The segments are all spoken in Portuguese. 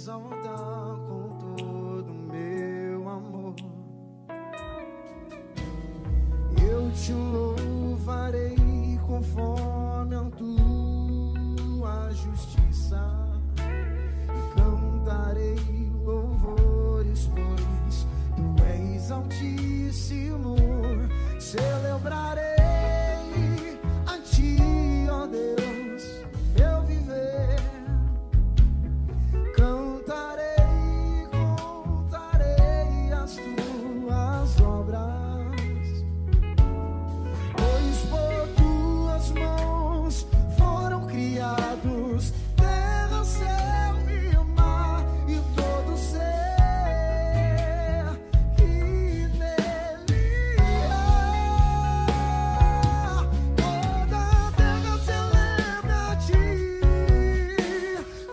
exaltar com todo o meu amor. Eu te louvarei conforme a tua justiça e cantarei louvores, pois tu és altíssimo. Celebrarei a ti, ó Deus, meu viver. Cantarei, contarei as tuas obras, pois por tuas mãos foram criados terra, céu e mar e todo ser que nele há. Toda a terra celebra a ti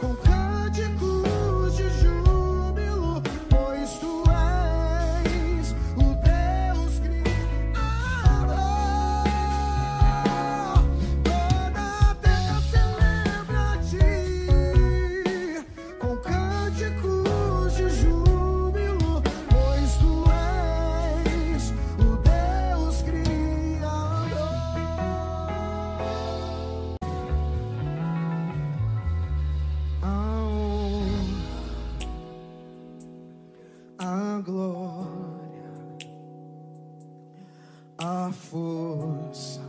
com cânticos de júbilo, pois tu és o Deus Criador. Toda a terra celebra a ti com cânticos de júbilo, pois tu és o Deus Criador. A glória, a força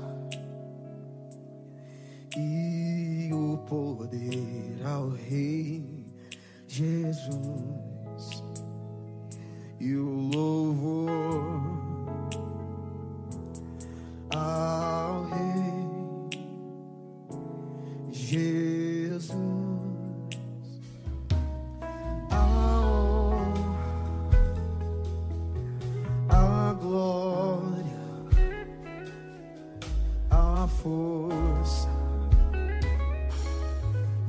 e o poder ao Rei Jesus, e o louvor ao Rei Jesus. A honra, a glória, a força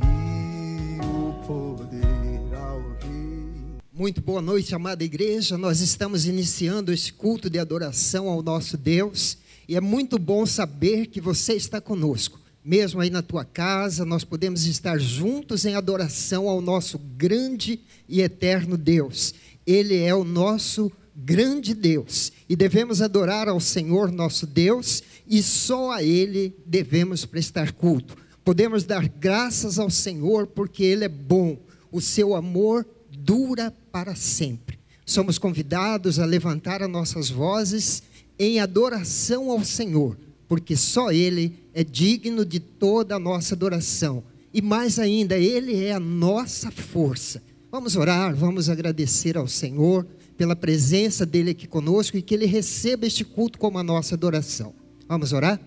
e o poder ao Rei. Muito boa noite, amada igreja. Nós estamos iniciando esse culto de adoração ao nosso Deus e é muito bom saber que você está conosco. Mesmo aí na tua casa, nós podemos estar juntos em adoração ao nosso grande e eterno Deus. Ele é o nosso grande Deus e devemos adorar ao Senhor nosso Deus e só a Ele devemos prestar culto. Podemos dar graças ao Senhor porque Ele é bom, o seu amor dura para sempre. Somos convidados a levantar as nossas vozes em adoração ao Senhor, porque só Ele é digno de toda a nossa adoração. E mais ainda, Ele é a nossa força. Vamos orar, vamos agradecer ao Senhor pela presença dEle aqui conosco e que Ele receba este culto como a nossa adoração. Vamos orar?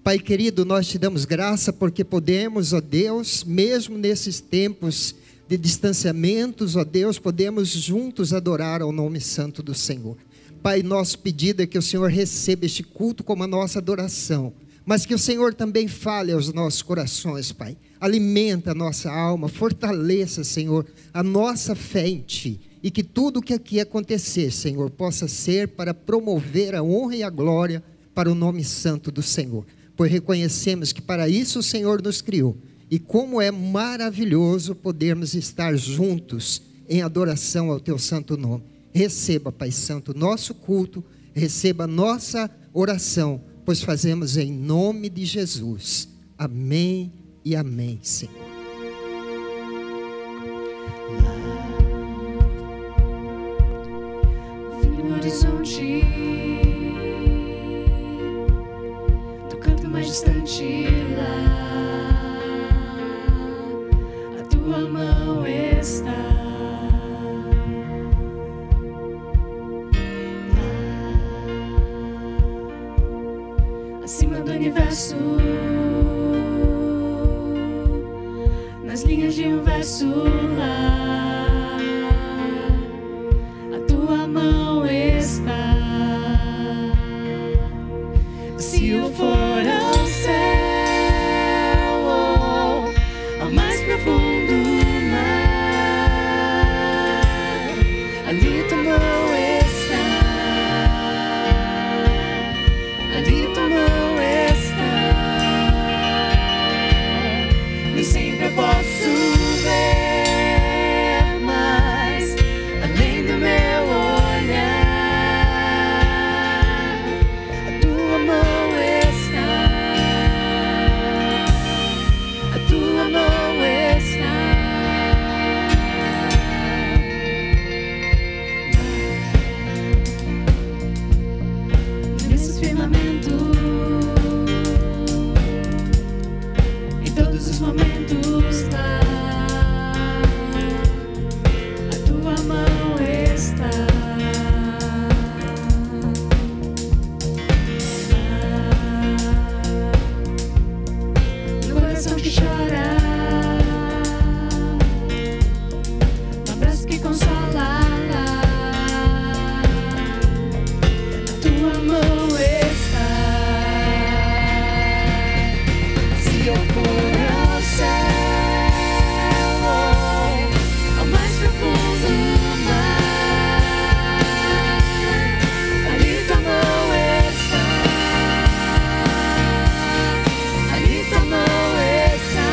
Pai querido, nós te damos graça porque podemos, ó Deus, mesmo nesses tempos de distanciamentos, ó Deus, podemos juntos adorar ao nome santo do Senhor. Pai, nosso pedido é que o Senhor receba este culto como a nossa adoração, mas que o Senhor também fale aos nossos corações, Pai. Alimenta a nossa alma, fortaleça, Senhor, a nossa fé em Ti. E que tudo o que aqui acontecer, Senhor, possa ser para promover a honra e a glória para o nome santo do Senhor. Pois reconhecemos que para isso o Senhor nos criou. E como é maravilhoso podermos estar juntos em adoração ao Teu santo nome. Receba, Pai Santo, nosso culto, receba nossa oração, pois fazemos em nome de Jesus. Amém e amém, Senhor. Fim do horizonte, do canto mais distante lá, a tua mão está. Acima do universo, nas linhas de um verso lá, a tua mão está. Se eu for ao céu, ao mais profundo mar, ali tua mão está. Ali tua mão está. Nem sempre eu posso ver está, a tua mão está. No coração que chora, no abraço que consola, a tua mão está. Se eu for ao céu, ao mais profundo mar, ali tua mão está, ali tua mão está.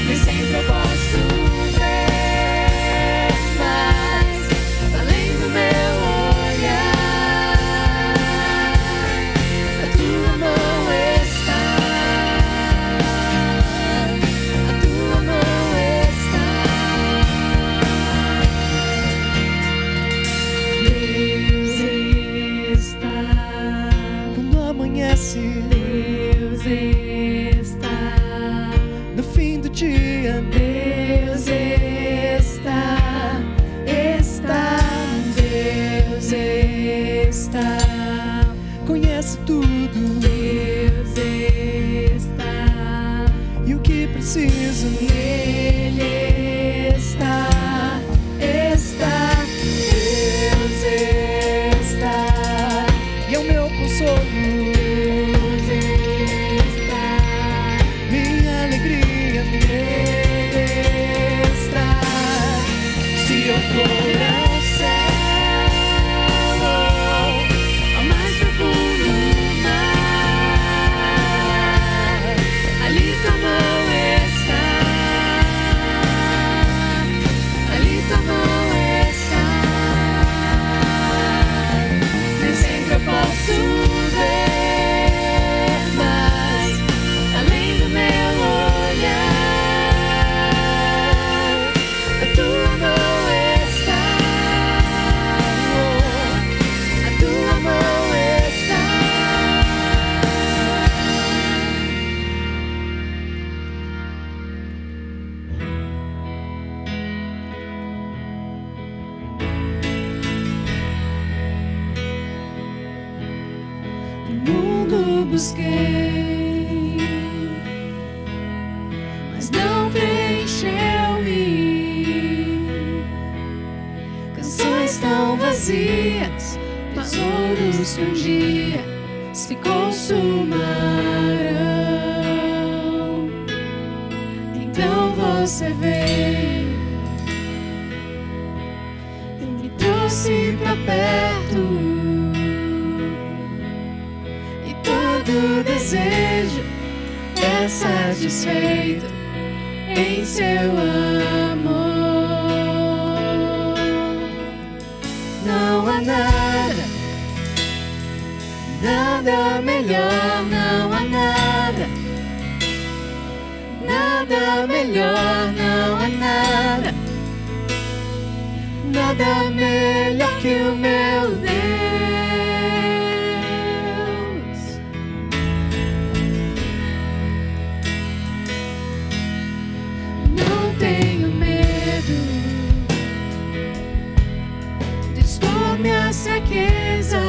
Nem sempre eu posso ver, mas além do meu olhar, a tua mão está, a tua mão está. Deus está, Quando amanhece Deus está, no fim do dia, Deus está, Deus está, conhece tudo Deus está, e o que preciso Ele está, Deus está, e é o meu consolo, Deus está, minha alegria, Ele está. Se eu for ao céu, ao mais profundo mar, ali tua mão está, ali tua mão está. Nem sempre eu posso ver, mas além do meu olhar, a tua mão está, a tua mão está. No mundo busquei, mas não preencheu-me. Canções tão vazias, tesouros que um dia se consumarão. Então você veio e me trouxe pra perto, e todo desejo é satisfeito em seu amor. Não há nada, nada melhor, não há nada, nada melhor, não há nada, nada melhor que o meu Deus. Não tenho medo de expor minhas fraquezas,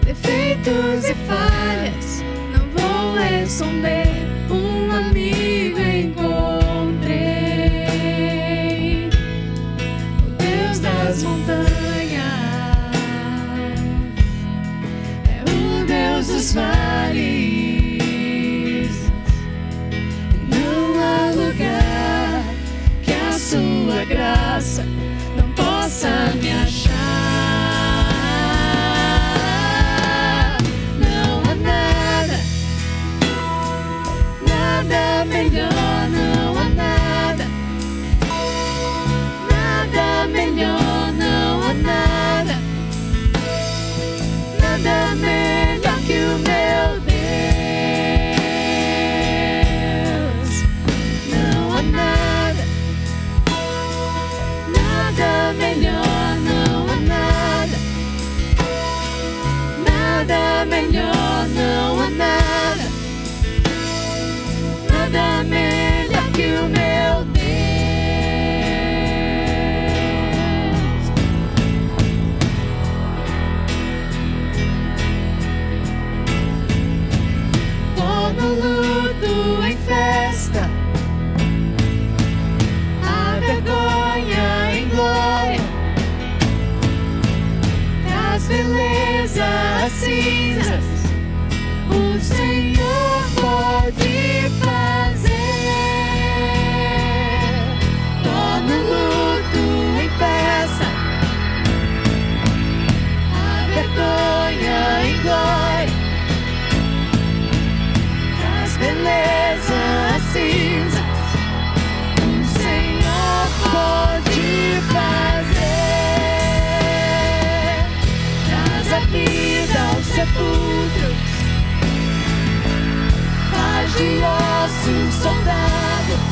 defeitos e falhas. Não vou esconder, um amigo encontrei, o Deus das montanhas, é o Deus dos vales. Não há lugar que a sua graça não possa me achar. Não há nada, torna o luto em festa, a vergonha em glória, traz beleza às cinzas, o Senhor pode fazer. Torna o luto em festa, a vergonha em glória, traz beleza às cinzas, o Senhor pode fazer. Traz a vida aos sepulcros, faz de ossos soldados,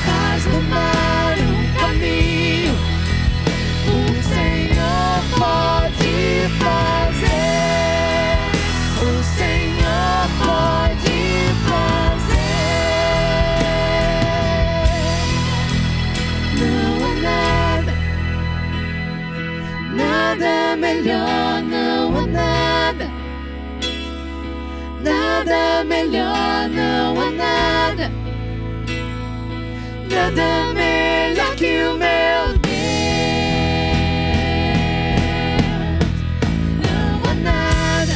faz do mar um caminho, o Senhor pode fazer, o Senhor pode fazer. Não há nada, nada melhor, não há nada, nada melhor, não há nada, nada melhor que o meu Deus. Não há nada,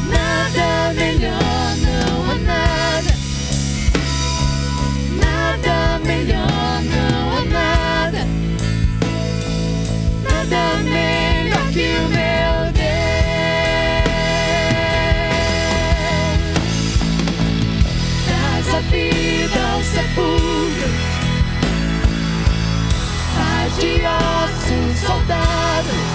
nada melhor, não há nada, nada melhor, não há nada, nada melhor que o meu Deus. Traz a vida aos sepulcros, faz de ossos soldados,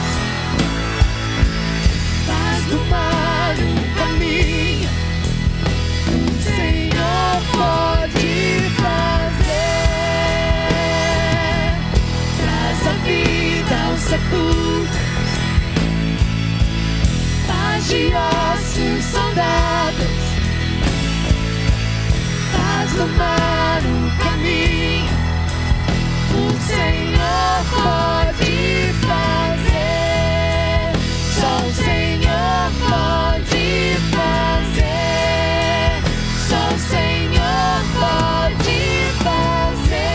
faz do mar um caminho, o Senhor pode fazer. Traz a vida aos sepulcros, faz de ossos soldados, faz do mar um caminho, o Senhor pode fazer. Só o Senhor pode fazer, só o Senhor pode fazer.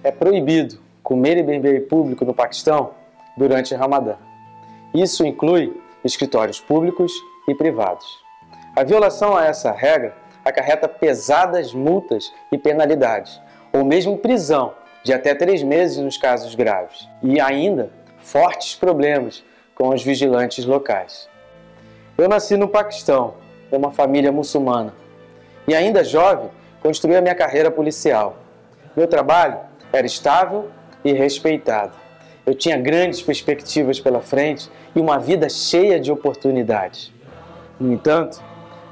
É proibido comer e beber em público no Paquistão durante o Ramadã. Isso inclui escritórios públicos e privados. A violação a essa regra acarreta pesadas multas e penalidades, ou mesmo prisão de até 3 meses nos casos graves, e ainda fortes problemas com os vigilantes locais. Eu nasci no Paquistão, em uma família muçulmana, e ainda jovem construí a minha carreira policial. Meu trabalho era estável e respeitado. Eu tinha grandes perspectivas pela frente e uma vida cheia de oportunidades. No entanto,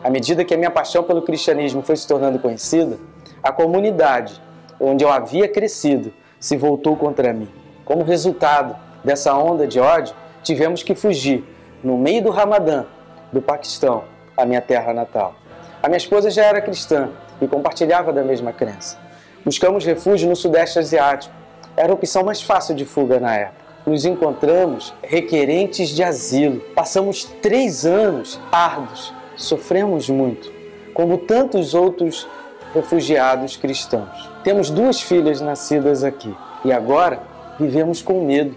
à medida que a minha paixão pelo cristianismo foi se tornando conhecida, a comunidade onde eu havia crescido se voltou contra mim. Como resultado dessa onda de ódio, tivemos que fugir, no meio do Ramadã, do Paquistão, a minha terra natal. A minha esposa já era cristã e compartilhava da mesma crença. Buscamos refúgio no Sudeste Asiático. Era a opção mais fácil de fuga na época. Nos encontramos requerentes de asilo. Passamos 3 anos árduos. Sofremos muito, como tantos outros refugiados cristãos. Temos 2 filhas nascidas aqui e agora vivemos com medo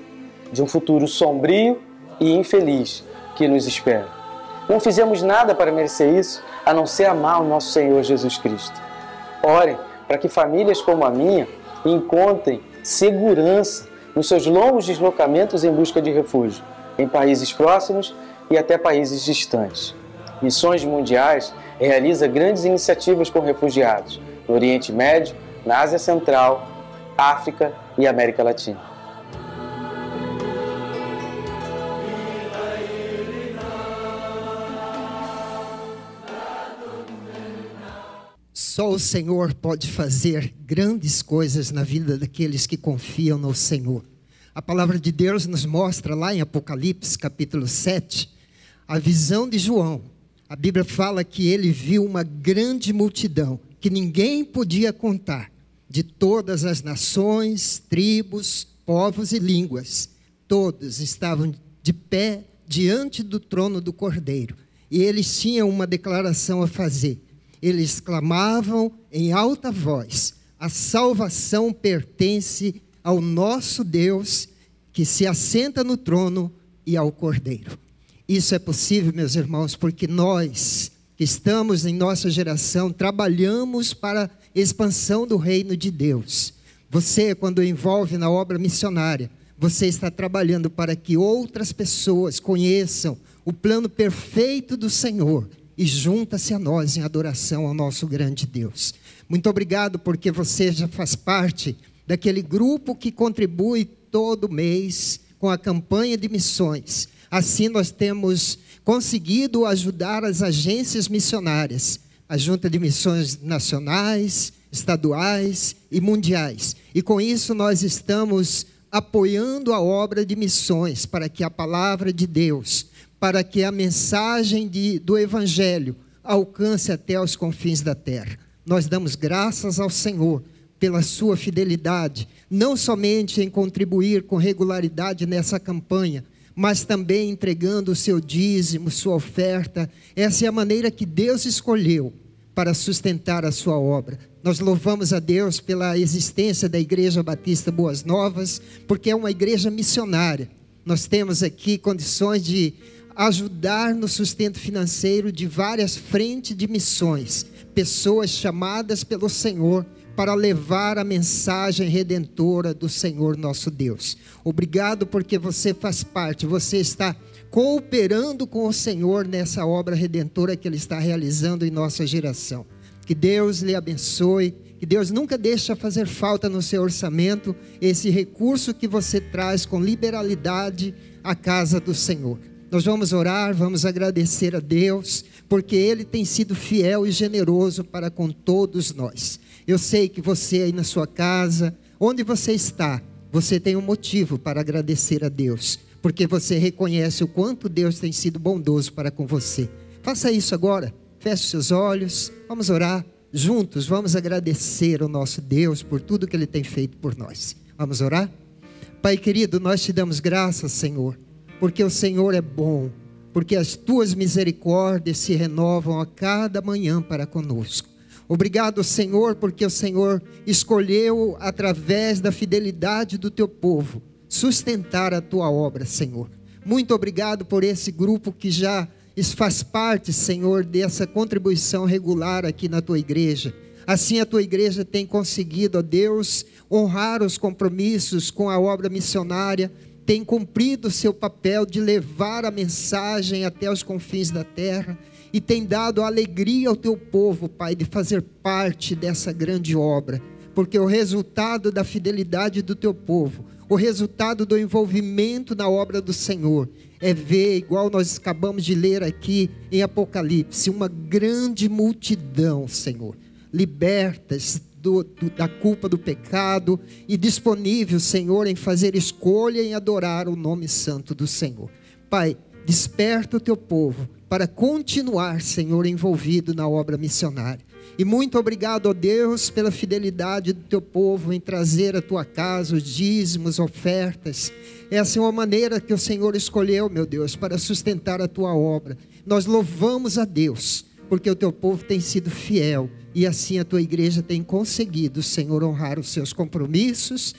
de um futuro sombrio e infeliz que nos espera. Não fizemos nada para merecer isso, a não ser amar o nosso Senhor Jesus Cristo. Orem para que famílias como a minha encontrem segurança nos seus longos deslocamentos em busca de refúgio, em países próximos e até países distantes. Missões Mundiais realiza grandes iniciativas com refugiados no Oriente Médio, na Ásia Central, África e América Latina. Só o Senhor pode fazer grandes coisas na vida daqueles que confiam no Senhor. A palavra de Deus nos mostra lá em Apocalipse, capítulo 7, a visão de João, a Bíblia fala que ele viu uma grande multidão que ninguém podia contar, de todas as nações, tribos, povos e línguas. Todos estavam de pé diante do trono do Cordeiro. E eles tinham uma declaração a fazer. Eles clamavam em alta voz: a salvação pertence ao nosso Deus, que se assenta no trono, e ao Cordeiro. Isso é possível, meus irmãos, porque nós, que estamos em nossa geração, trabalhamos para a expansão do reino de Deus. Você, quando envolve na obra missionária, você está trabalhando para que outras pessoas conheçam o plano perfeito do Senhor e junta-se a nós em adoração ao nosso grande Deus. Muito obrigado, porque você já faz parte daquele grupo que contribui todo mês com a campanha de missões. Assim nós temos conseguido ajudar as agências missionárias, a Junta de Missões Nacionais, estaduais e mundiais. E com isso nós estamos apoiando a obra de missões, para que a palavra de Deus, para que a mensagem do Evangelho alcance até os confins da terra. Nós damos graças ao Senhor pela sua fidelidade, não somente em contribuir com regularidade nessa campanha, mas também entregando o seu dízimo, sua oferta. Essa é a maneira que Deus escolheu para sustentar a sua obra. Nós louvamos a Deus pela existência da Igreja Batista Boas Novas, porque é uma igreja missionária. Nós temos aqui condições de ajudar no sustento financeiro de várias frentes de missões, pessoas chamadas pelo Senhor para levar a mensagem redentora do Senhor nosso Deus. Obrigado, porque você faz parte, você está cooperando com o Senhor nessa obra redentora que Ele está realizando em nossa geração. Que Deus lhe abençoe, que Deus nunca deixe fazer falta no seu orçamento esse recurso que você traz com liberalidade à casa do Senhor. Nós vamos orar, vamos agradecer a Deus, porque Ele tem sido fiel e generoso para com todos nós. Eu sei que você aí na sua casa, onde você está, você tem um motivo para agradecer a Deus, porque você reconhece o quanto Deus tem sido bondoso para com você. Faça isso agora, feche seus olhos, vamos orar juntos, vamos agradecer ao nosso Deus por tudo que Ele tem feito por nós. Vamos orar? Pai querido, nós te damos graças, Senhor, porque o Senhor é bom, porque as tuas misericórdias se renovam a cada manhã para conosco. Obrigado, Senhor, porque o Senhor escolheu, através da fidelidade do teu povo, sustentar a tua obra, Senhor. Muito obrigado por esse grupo que já faz parte, Senhor, dessa contribuição regular aqui na tua igreja. Assim a tua igreja tem conseguido, ó Deus, honrar os compromissos com a obra missionária, tem cumprido o seu papel de levar a mensagem até os confins da terra e tem dado alegria ao teu povo, Pai, de fazer parte dessa grande obra, porque o resultado da fidelidade do teu povo, o resultado do envolvimento na obra do Senhor é ver, igual nós acabamos de ler aqui em Apocalipse, uma grande multidão, Senhor, libertas da culpa do pecado e disponível, Senhor, em fazer escolha em adorar o nome santo do Senhor. Pai, desperta o teu povo para continuar, Senhor, envolvido na obra missionária. E muito obrigado, ó Deus, pela fidelidade do teu povo em trazer à tua casa os dízimos, ofertas. Essa é uma maneira que o Senhor escolheu, meu Deus, para sustentar a tua obra. Nós louvamos a Deus, porque o teu povo tem sido fiel e assim a tua igreja tem conseguido, Senhor, honrar os seus compromissos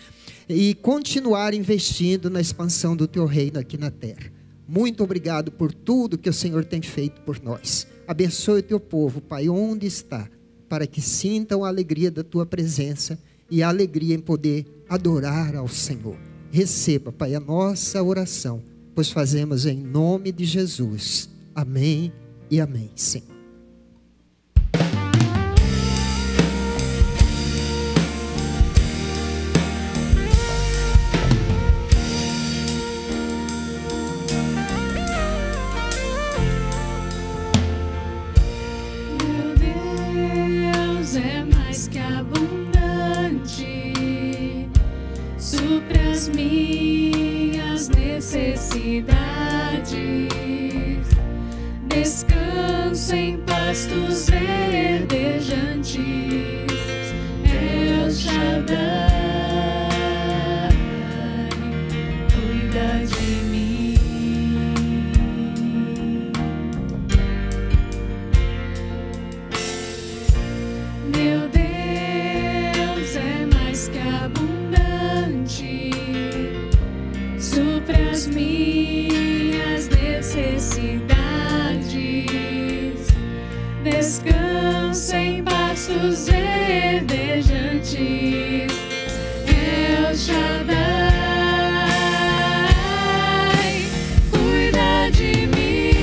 e continuar investindo na expansão do teu reino aqui na terra. Muito obrigado por tudo que o Senhor tem feito por nós. Abençoe o teu povo, Pai, onde está, para que sintam a alegria da tua presença e a alegria em poder adorar ao Senhor. Receba, Pai, a nossa oração, pois fazemos em nome de Jesus. Amém e amém, Senhor. Supra as minhas necessidades, descanso em pastos verdejantes. El Shaddai cuida de mim. Meu Deus é mais que abundante, supra as minhas necessidades. Descanso em pastos verdejantes. El Shaddai cuida de mim.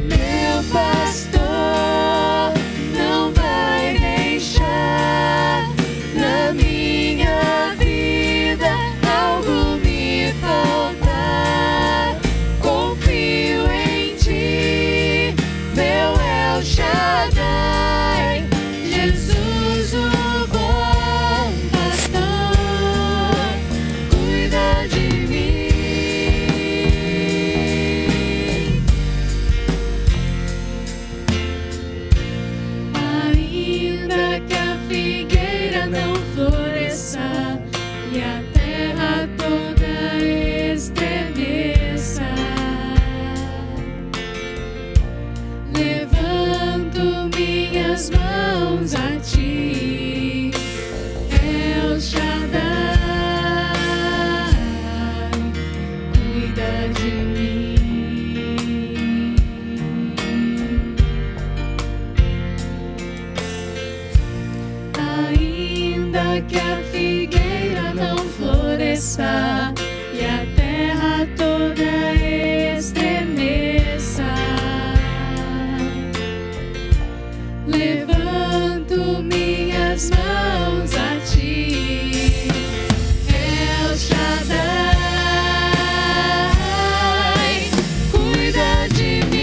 Meu pastor não vai deixar na minha vida algo me faltar. Confio em ti, meu El Shaddai, Jesus, o bom pastor, cuida de mim. Ainda que a figueira não floresça e a terra toda estremeça, levanto minhas mãos a ti, El Shaddai, cuida de mim. Ainda que a figueira não floresça e a terra toda estremeça, levanto minhas mãos a ti, El Shaddai, cuida de mim.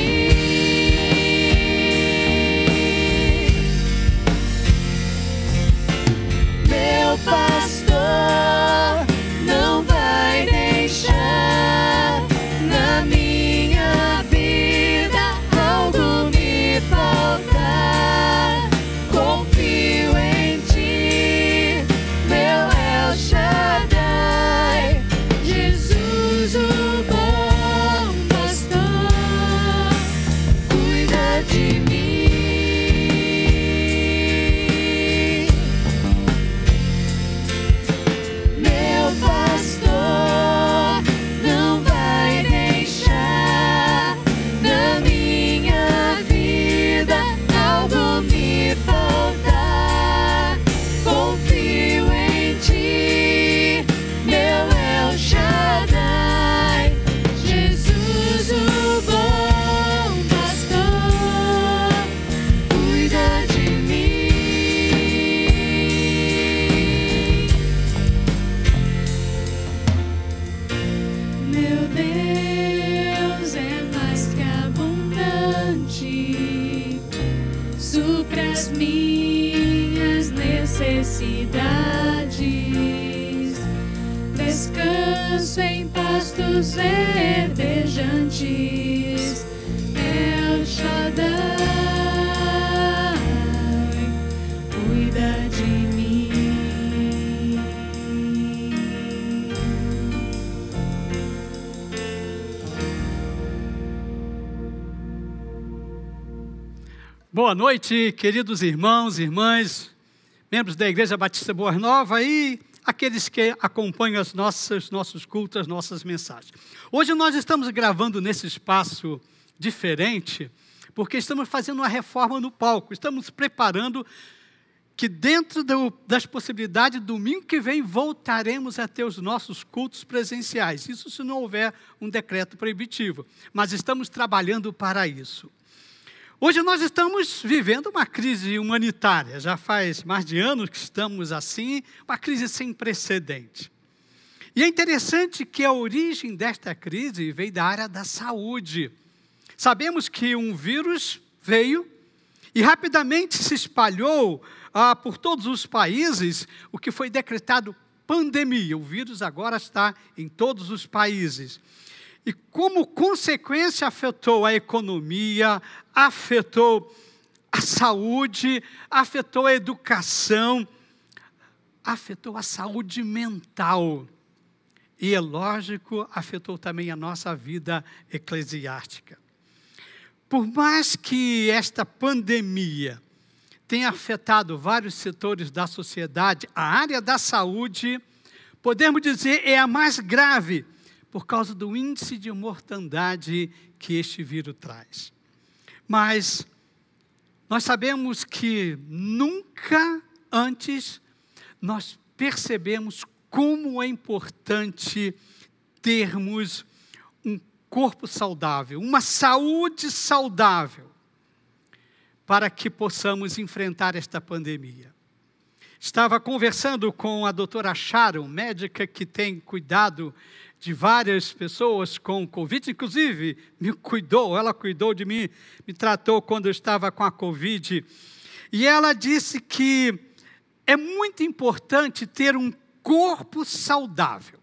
Meu pastor não vai deixar na minha vida algo me faltar. Confio em ti, meu El Shaddai, Jesus, o bom pastor, cuida de mim. Meu pastor não vai deixar na minha vida algo me faltar. Confio em ti, meu El Shaddai, Jesus, o bom pastor, cuida de mim. Meu Deus é mais que abundante, supra as minhas necessidades. Descanso em pastos verdejantes. El Shaddai cuida de mim. Boa noite, queridos irmãos e irmãs, membros da Igreja Batista Boa Nova e aqueles que acompanham os nossos cultos, as nossas mensagens. Hoje nós estamos gravando nesse espaço diferente, porque estamos fazendo uma reforma no palco, estamos preparando que dentro das possibilidades, domingo que vem, voltaremos a ter os nossos cultos presenciais. Isso se não houver um decreto proibitivo, mas estamos trabalhando para isso. Hoje nós estamos vivendo uma crise humanitária, já faz mais de anos que estamos assim, uma crise sem precedente. E é interessante que a origem desta crise veio da área da saúde. Sabemos que um vírus veio e rapidamente se espalhou por todos os países, o que foi decretado pandemia. O vírus agora está em todos os países. E como consequência afetou a economia, afetou a saúde, afetou a educação, afetou a saúde mental. E é lógico, afetou também a nossa vida eclesiástica. Por mais que esta pandemia tenha afetado vários setores da sociedade, a área da saúde, podemos dizer, é a mais grave, por causa do índice de mortandade que este vírus traz. Mas nós sabemos que nunca antes nós percebemos como é importante termos um corpo saudável, uma saúde saudável, para que possamos enfrentar esta pandemia. Estava conversando com a doutora Sharon, médica que tem cuidado de várias pessoas com Covid, inclusive ela cuidou de mim, me tratou quando eu estava com a Covid, e ela disse que é muito importante ter um corpo saudável.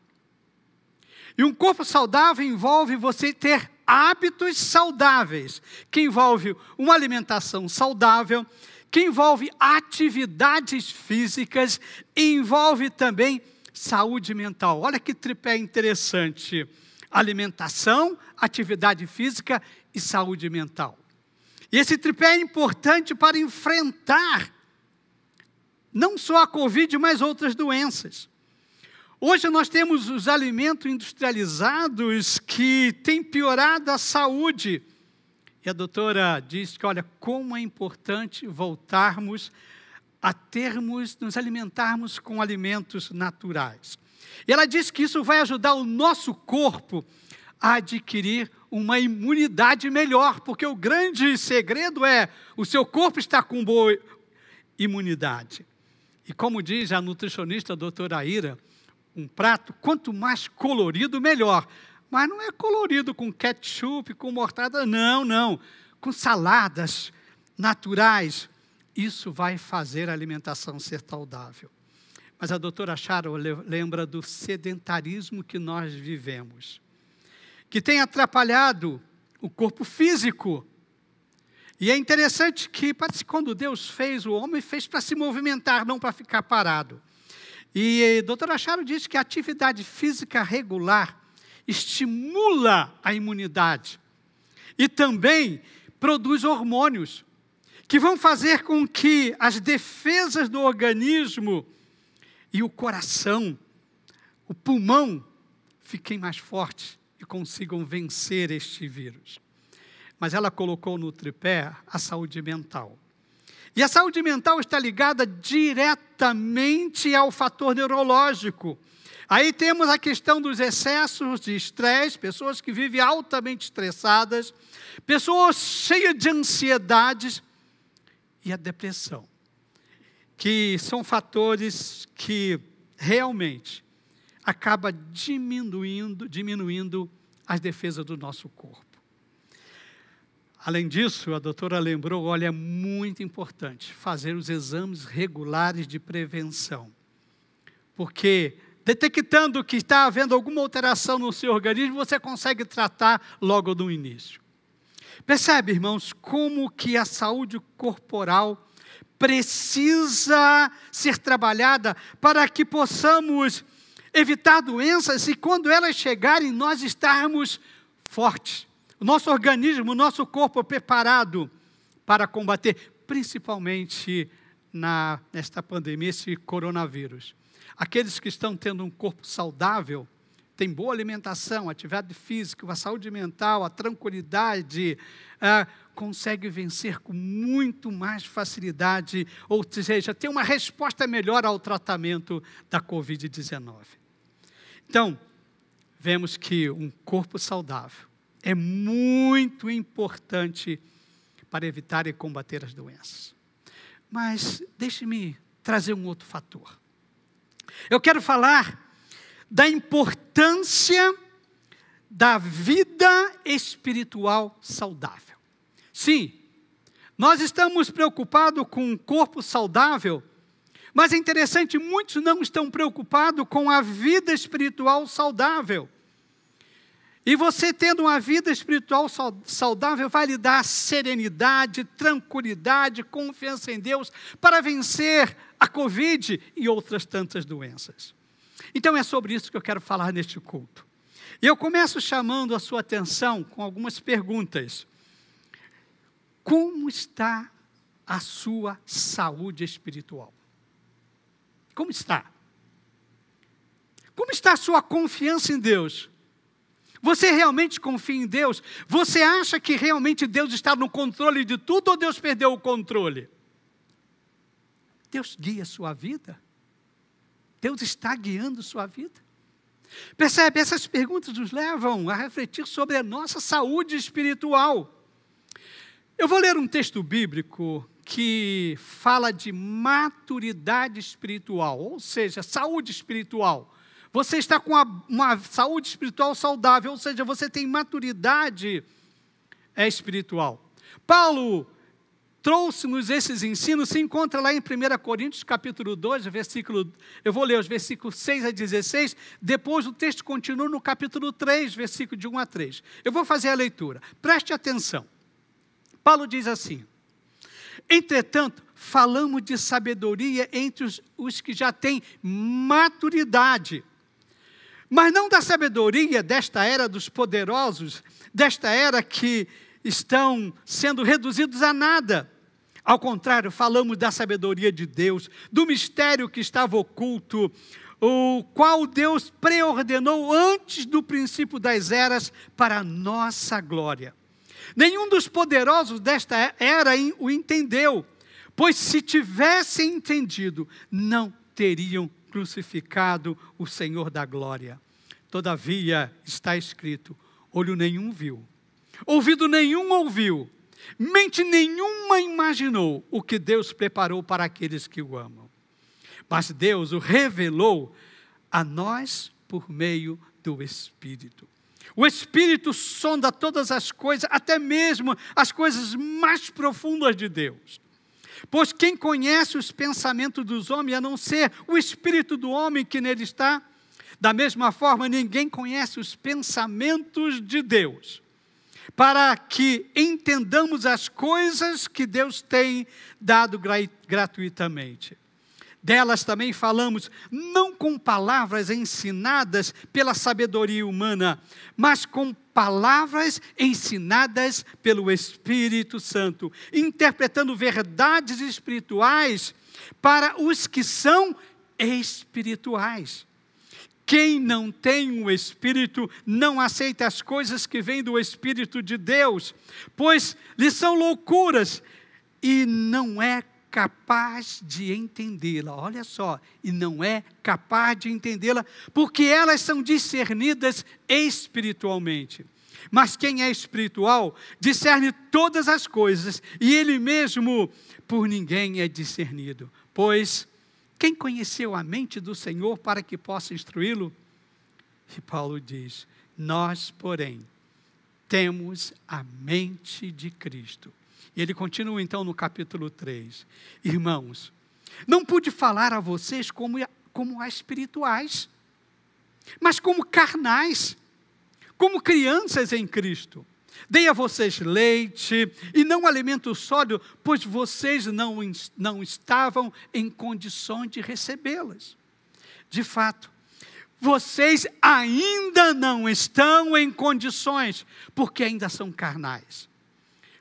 E um corpo saudável envolve você ter hábitos saudáveis, que envolve uma alimentação saudável, que envolve atividades físicas e envolve também saúde mental. Olha que tripé interessante. Alimentação, atividade física e saúde mental. E esse tripé é importante para enfrentar não só a Covid, mas outras doenças. Hoje nós temos os alimentos industrializados que têm piorado a saúde. E a doutora diz que, olha, como é importante voltarmos a nos alimentarmos com alimentos naturais. E ela diz que isso vai ajudar o nosso corpo a adquirir uma imunidade melhor, porque o grande segredo é o seu corpo estar com boa imunidade. E como diz a nutricionista a doutora Ira, um prato, quanto mais colorido, melhor. Mas não é colorido com ketchup, com mortarda, não. Com saladas naturais. Isso vai fazer a alimentação ser saudável. Mas a doutora Sharon lembra do sedentarismo que nós vivemos, que tem atrapalhado o corpo físico. E é interessante que, parece que quando Deus fez o homem, fez para se movimentar, não para ficar parado. E a doutora Sharon diz que a atividade física regular estimula a imunidade e também produz hormônios que vão fazer com que as defesas do organismo e o coração, o pulmão, fiquem mais fortes e consigam vencer este vírus. Mas ela colocou no tripé a saúde mental. E a saúde mental está ligada diretamente ao fator neurológico. Aí temos a questão dos excessos de estresse, pessoas que vivem altamente estressadas, pessoas cheias de ansiedades e a depressão, que são fatores que realmente acabam diminuindo as defesas do nosso corpo. Além disso, a doutora lembrou, olha, é muito importante fazer os exames regulares de prevenção, porque detectando que está havendo alguma alteração no seu organismo, você consegue tratar logo no início. Percebe, irmãos, como que a saúde corporal precisa ser trabalhada para que possamos evitar doenças e quando elas chegarem, nós estarmos fortes. O nosso organismo, o nosso corpo preparado para combater, principalmente nesta pandemia, esse coronavírus. Aqueles que estão tendo um corpo saudável, têm boa alimentação, atividade física, a saúde mental, a tranquilidade, consegue vencer com muito mais facilidade, ou seja, tem uma resposta melhor ao tratamento da Covid-19. Então, vemos que um corpo saudável é muito importante para evitar e combater as doenças. Mas deixe-me trazer um outro fator. Eu quero falar da importância da vida espiritual saudável. Sim, nós estamos preocupados com um corpo saudável, Mas é interessante, muitos não estão preocupados com a vida espiritual saudável. E você tendo uma vida espiritual saudável vai lhe dar serenidade, tranquilidade, confiança em Deus para vencer a Covid e outras tantas doenças. Então é sobre isso que eu quero falar neste culto. E eu começo chamando a sua atenção com algumas perguntas. Como está a sua saúde espiritual? Como está? Como está a sua confiança em Deus? Você realmente confia em Deus? Você acha que realmente Deus está no controle de tudo ou Deus perdeu o controle? Deus guia a sua vida? Deus está guiando a sua vida? Percebe? Essas perguntas nos levam a refletir sobre a nossa saúde espiritual. Eu vou ler um texto bíblico que fala de maturidade espiritual, ou seja, saúde espiritual. Você está com uma saúde espiritual saudável, ou seja, você tem maturidade espiritual. Paulo trouxe-nos esses ensinos, se encontra lá em 1 Coríntios, capítulo 2, eu vou ler os versículos 6 a 16, depois o texto continua no capítulo 3, versículo de 1 a 3. Eu vou fazer a leitura, preste atenção. Paulo diz assim: entretanto, falamos de sabedoria entre os que já têm maturidade, mas não da sabedoria desta era dos poderosos, desta era que estão sendo reduzidos a nada. Ao contrário, falamos da sabedoria de Deus, do mistério que estava oculto, o qual Deus preordenou antes do princípio das eras para a nossa glória. Nenhum dos poderosos desta era o entendeu, pois se tivessem entendido, não teriam crucificado o Senhor da glória. Todavia está escrito: olho nenhum viu, ouvido nenhum ouviu, mente nenhuma imaginou o que Deus preparou para aqueles que o amam. Mas Deus o revelou a nós por meio do Espírito. O Espírito sonda todas as coisas, até mesmo as coisas mais profundas de Deus. Pois quem conhece os pensamentos dos homens, a não ser o Espírito do homem que nele está? Da mesma forma, ninguém conhece os pensamentos de Deus, para que entendamos as coisas que Deus tem dado gratuitamente. Delas também falamos, não com palavras ensinadas pela sabedoria humana, mas com palavras ensinadas pelo Espírito Santo, interpretando verdades espirituais para os que são espirituais. Quem não tem o Espírito não aceita as coisas que vêm do Espírito de Deus, pois lhe são loucuras e não é capaz de entendê-la. Olha só, e não é capaz de entendê-la, porque elas são discernidas espiritualmente. Mas quem é espiritual discerne todas as coisas, e ele mesmo por ninguém é discernido. Pois quem conheceu a mente do Senhor para que possa instruí-lo? E Paulo diz: nós, porém, temos a mente de Cristo. E ele continua então no capítulo 3. Irmãos, não pude falar a vocês como a espirituais, mas como carnais, como crianças em Cristo. Dei a vocês leite e não alimento sólido, pois vocês não estavam em condições de recebê-las. De fato, vocês ainda não estão em condições, porque ainda são carnais.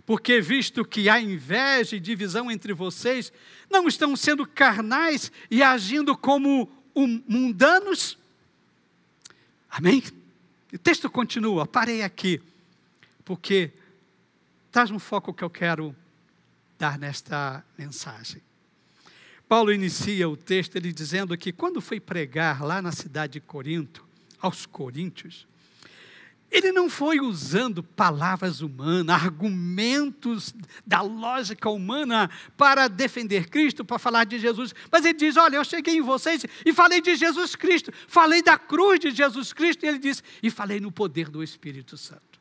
Porque visto que há inveja e divisão entre vocês, não estão sendo carnais e agindo como mundanos? Amém? O texto continua, parei aqui, porque traz um foco que eu quero dar nesta mensagem. Paulo inicia o texto ele dizendo que quando foi pregar lá na cidade de Corinto, aos coríntios, ele não foi usando palavras humanas, argumentos da lógica humana para defender Cristo, para falar de Jesus. Mas ele diz, olha, eu cheguei em vocês e falei de Jesus Cristo, falei da cruz de Jesus Cristo, e ele diz, e falei no poder do Espírito Santo.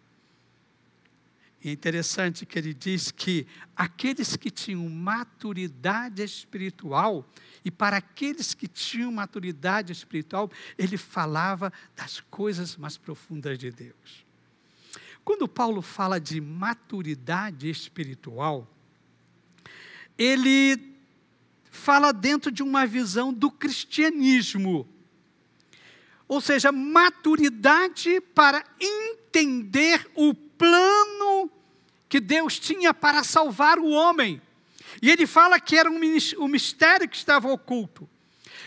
E é interessante que ele diz que aqueles que tinham maturidade espiritual, e para aqueles que tinham maturidade espiritual, ele falava das coisas mais profundas de Deus. Quando Paulo fala de maturidade espiritual, ele fala dentro de uma visão do cristianismo. Ou seja, maturidade para entender o plano que Deus tinha para salvar o homem. E ele fala que era um mistério que estava oculto.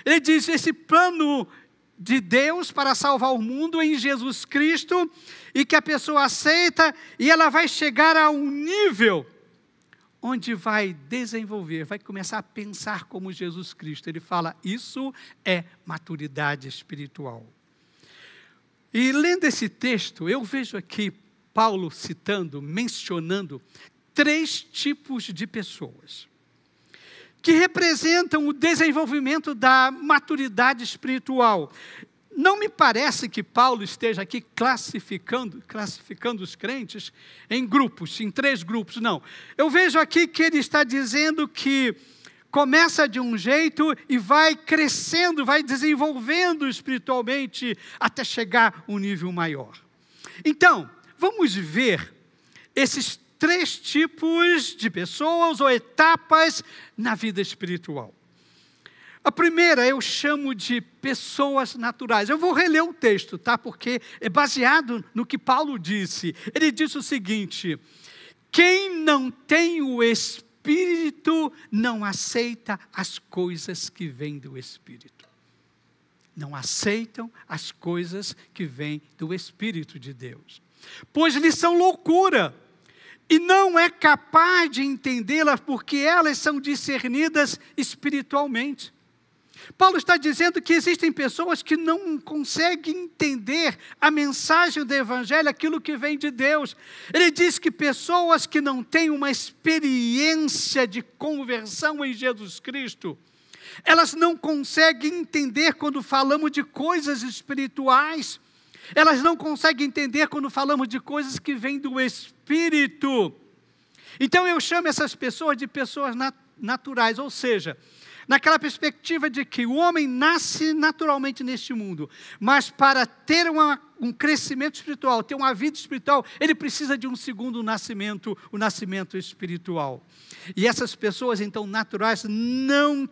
Ele diz, esse plano de Deus para salvar o mundo em Jesus Cristo, e que a pessoa aceita, e ela vai chegar a um nível onde vai desenvolver, vai começar a pensar como Jesus Cristo. Ele fala, isso é maturidade espiritual. E lendo esse texto, eu vejo aqui Paulo citando, mencionando 3 tipos de pessoas que representam o desenvolvimento da maturidade espiritual. Não me parece que Paulo esteja aqui classificando os crentes em grupos, em 3 grupos, não. Eu vejo aqui que ele está dizendo que começa de um jeito e vai crescendo, vai desenvolvendo espiritualmente até chegar a um nível maior. Então, vamos ver esses 3 tipos de pessoas ou etapas na vida espiritual. A primeira eu chamo de pessoas naturais. Eu vou reler o texto, tá? Porque é baseado no que Paulo disse. Ele disse o seguinte: quem não tem o Espírito não aceita as coisas que vêm do Espírito. Não aceitam as coisas que vêm do Espírito de Deus, pois lhes são loucura, e não é capaz de entendê-las, porque elas são discernidas espiritualmente. Paulo está dizendo que existem pessoas que não conseguem entender a mensagem do Evangelho, aquilo que vem de Deus. Ele diz que pessoas que não têm uma experiência de conversão em Jesus Cristo, elas não conseguem entender quando falamos de coisas espirituais. Elas não conseguem entender quando falamos de coisas que vêm do Espírito. Então eu chamo essas pessoas de pessoas naturais, ou seja, naquela perspectiva de que o homem nasce naturalmente neste mundo, mas para ter um crescimento espiritual, ter uma vida espiritual, ele precisa de um segundo nascimento, o nascimento espiritual. E essas pessoas, então, naturais, não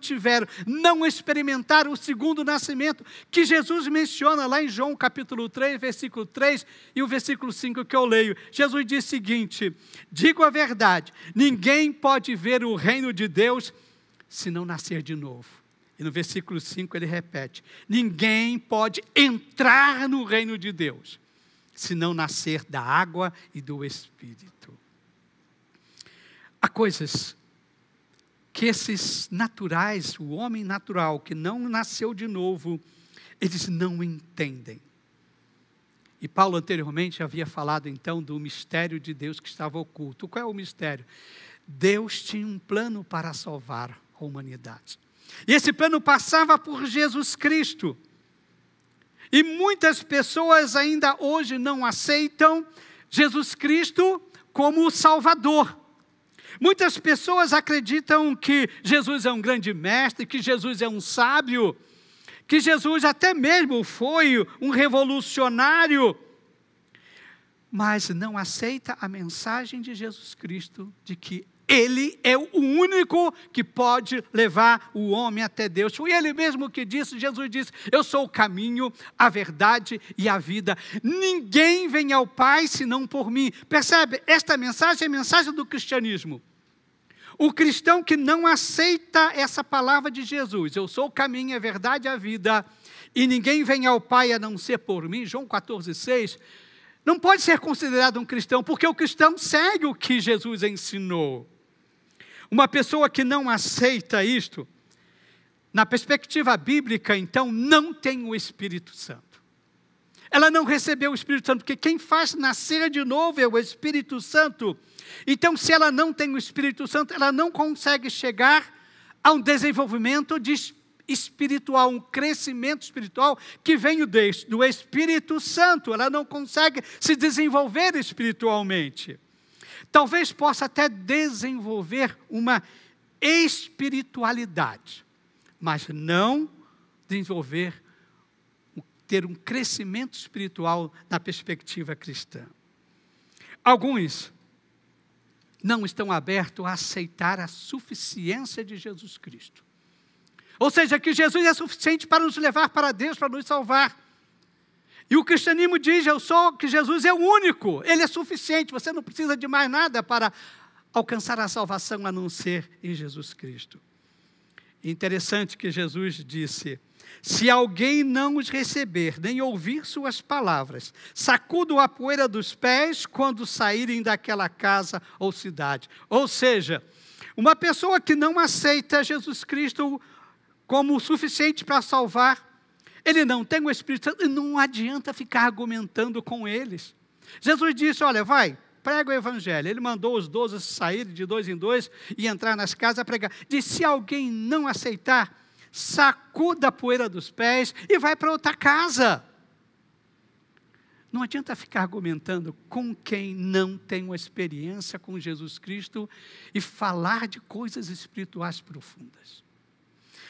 experimentaram o segundo nascimento, que Jesus menciona lá em João capítulo 3, versículo 3 e o versículo 5 que eu leio. Jesus diz o seguinte: digo a verdade, ninguém pode ver o reino de Deus se não nascer de novo. E no versículo 5 ele repete: ninguém pode entrar no reino de Deus se não nascer da água e do Espírito. Há coisas que esses naturais, o homem natural que não nasceu de novo, eles não entendem. E Paulo anteriormente havia falado então do mistério de Deus que estava oculto. Qual é o mistério? Deus tinha um plano para salvar a humanidade. E esse plano passava por Jesus Cristo. E muitas pessoas ainda hoje não aceitam Jesus Cristo como o Salvador. Muitas pessoas acreditam que Jesus é um grande mestre, que Jesus é um sábio, que Jesus até mesmo foi um revolucionário, mas não aceita a mensagem de Jesus Cristo de que Ele é o único que pode levar o homem até Deus. Foi Ele mesmo que disse, Jesus disse: eu sou o caminho, a verdade e a vida. Ninguém vem ao Pai senão por mim. Percebe? Esta mensagem é a mensagem do cristianismo. O cristão que não aceita essa palavra de Jesus, eu sou o caminho, a verdade e a vida, e ninguém vem ao Pai a não ser por mim, João 14,6, não pode ser considerado um cristão, porque o cristão segue o que Jesus ensinou. Uma pessoa que não aceita isto, na perspectiva bíblica, então, não tem o Espírito Santo. Ela não recebeu o Espírito Santo, porque quem faz nascer de novo é o Espírito Santo. Então, se ela não tem o Espírito Santo, ela não consegue chegar a um desenvolvimento espiritual, um crescimento espiritual que vem do Espírito Santo. Ela não consegue se desenvolver espiritualmente. Talvez possa até desenvolver uma espiritualidade, mas não desenvolver, ter um crescimento espiritual na perspectiva cristã. Alguns não estão abertos a aceitar a suficiência de Jesus Cristo. Ou seja, que Jesus é suficiente para nos levar para Deus, para nos salvar. E o cristianismo diz, que Jesus é o único, Ele é suficiente, você não precisa de mais nada para alcançar a salvação a não ser em Jesus Cristo. Interessante que Jesus disse: se alguém não os receber, nem ouvir suas palavras, sacudam a poeira dos pés quando saírem daquela casa ou cidade. Ou seja, uma pessoa que não aceita Jesus Cristo como o suficiente para salvar, ele não tem o Espírito Santo, e não adianta ficar argumentando com eles. Jesus disse, olha, vai, prega o Evangelho. Ele mandou os 12 saírem de 2 em 2 e entrar nas casas a pregar. Disse, se alguém não aceitar, sacuda a poeira dos pés e vai para outra casa. Não adianta ficar argumentando com quem não tem uma experiência com Jesus Cristo e falar de coisas espirituais profundas.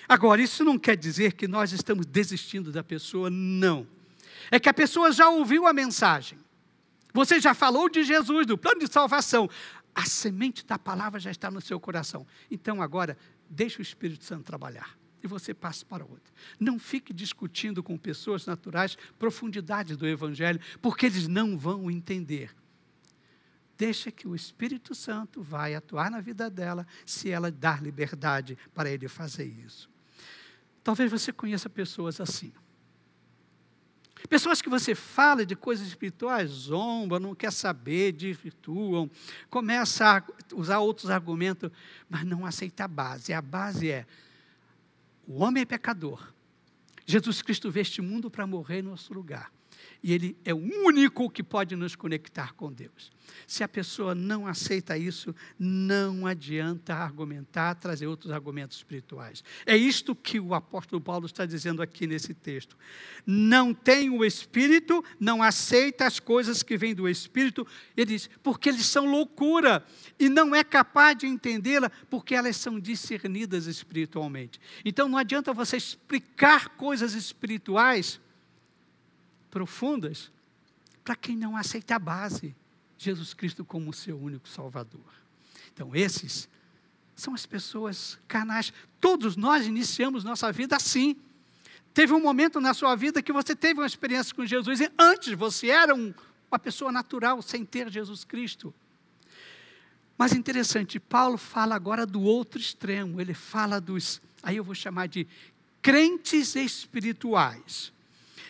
Agora, isso não quer dizer que nós estamos desistindo da pessoa, não. É que a pessoa já ouviu a mensagem. Você já falou de Jesus, do plano de salvação. A semente da palavra já está no seu coração. Então, agora, deixa o Espírito Santo trabalhar. E você passa para outra. Não fique discutindo com pessoas naturais profundidades do Evangelho, porque eles não vão entender. Deixa que o Espírito Santo vai atuar na vida dela, se ela dar liberdade para ele fazer isso. Talvez você conheça pessoas assim. Pessoas que você fala de coisas espirituais, zombam, não quer saber, desvirtuam, começa a usar outros argumentos, mas não aceita a base. A base é, o homem é pecador. Jesus Cristo veio a este mundo para morrer em nosso lugar. E Ele é o único que pode nos conectar com Deus. Se a pessoa não aceita isso, não adianta argumentar, trazer outros argumentos espirituais. É isto que o apóstolo Paulo está dizendo aqui nesse texto. Não tem o Espírito, não aceita as coisas que vêm do Espírito. Ele diz, porque eles são loucura. E não é capaz de entendê-la, porque elas são discernidas espiritualmente. Então não adianta você explicar coisas espirituais profundas para quem não aceita a base, Jesus Cristo como seu único Salvador. Então esses são as pessoas carnais. Todos nós iniciamos nossa vida assim. Teve um momento na sua vida que você teve uma experiência com Jesus e antes você era uma pessoa natural sem ter Jesus Cristo. Mas interessante, Paulo fala agora do outro extremo. Ele fala aí eu vou chamar de crentes espirituais.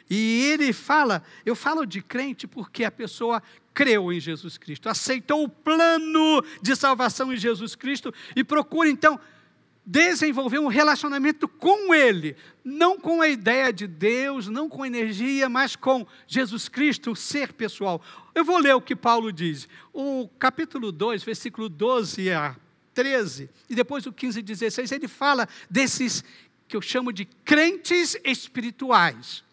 E ele fala, eu falo de crente porque a pessoa creu em Jesus Cristo, aceitou o plano de salvação em Jesus Cristo e procura então desenvolver um relacionamento com Ele, não com a ideia de Deus, não com energia, mas com Jesus Cristo, o ser pessoal. Eu vou ler o que Paulo diz, o capítulo 2, versículo 12 a 13, e depois o 15 e 16, ele fala desses que eu chamo de crentes espirituais.